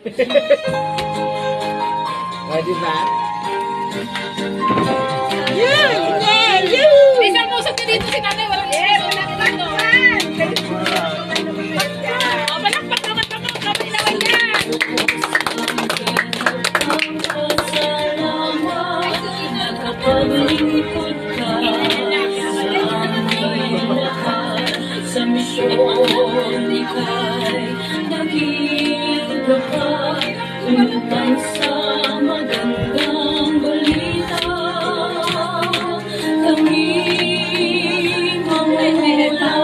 O, diba? Isang pusok na dito si nanay, walang isang dito. Palakpak naman ka mga kamay naman yan. Nakapaglingkod ka sa misyon, ika'y nakita pa upang sa magandang balita kami mamula.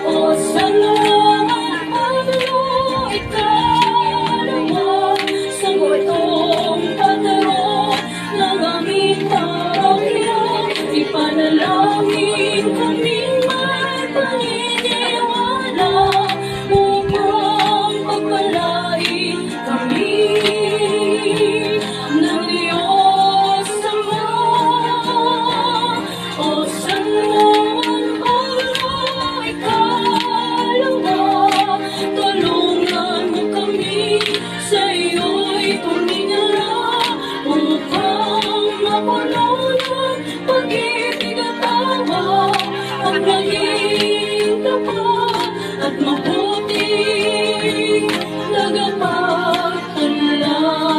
O salamat Pablo, ikalawa sa multong pataro ng aming parokya. Ipanalangin kaming may paniniwala upang pagpalain kami ng Diyos Ama. O San Juan Pablo, ikalawa, tulungan mo kami sa iyo'y tumingala upang mapuno ng pag-ibig at tawa at maging tapat at mabuting tagapagtanlang.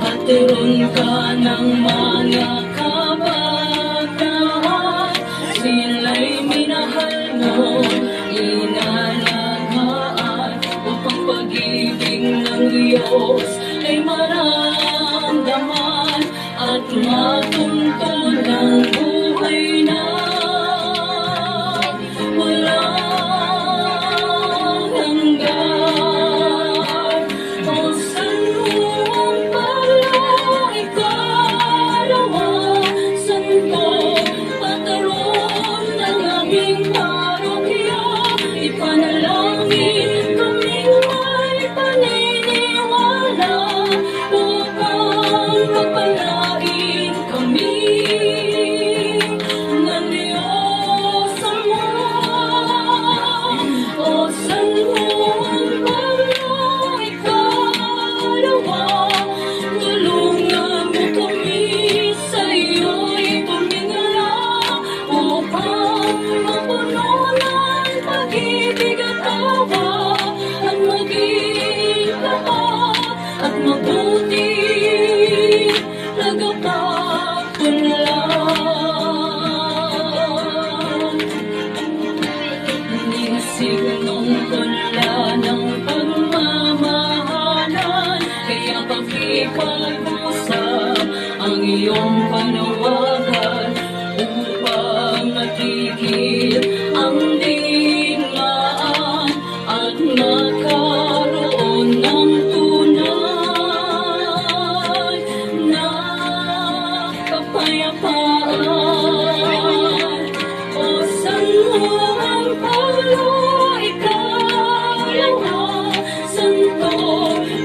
Patron ka ng mga kabataan, sila'y minahal mo, inalagaan, upang pag-ibig ng Diyos ay maramdaman at matuntun ng buhay na walang hanggan. O San Juan Pablo, ikalawa, santo patron ng aming parokya. Ipanalangin kaming may paniniwala upang pagpalain kami ng Diyos Ama. O San Juan Pablo, ikalawa, tulungan mo kami sa iyo'y tumingala upang mapuno ng pag-ibig at tawa at maging tapat at mabuti tagapagtanlang. Nisigmong tula ng pagmamahalan, kaya pakipag-usap ang iyong panawagan upang matigil ang digmaan at magkaroon ng tunay na kapayapaan. O San Juan Pablo, ikalawa, santo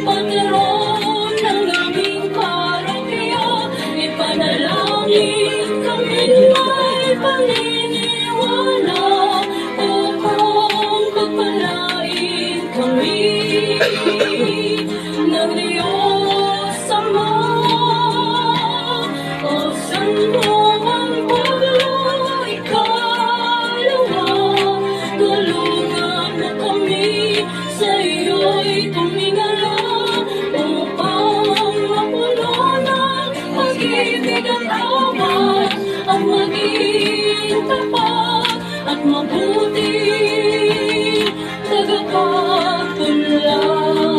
patron ng aming parokya. Ipanalangin kaming may paniniwala upang pagpalain kami ng Diyos Ama. O San Juan Pablo, ikalawa, tulungan mo kami sa iyo'y tumingala upang mapuno ng pag-ibig at tawa at maging tapat at mabuting tagapagtanlang.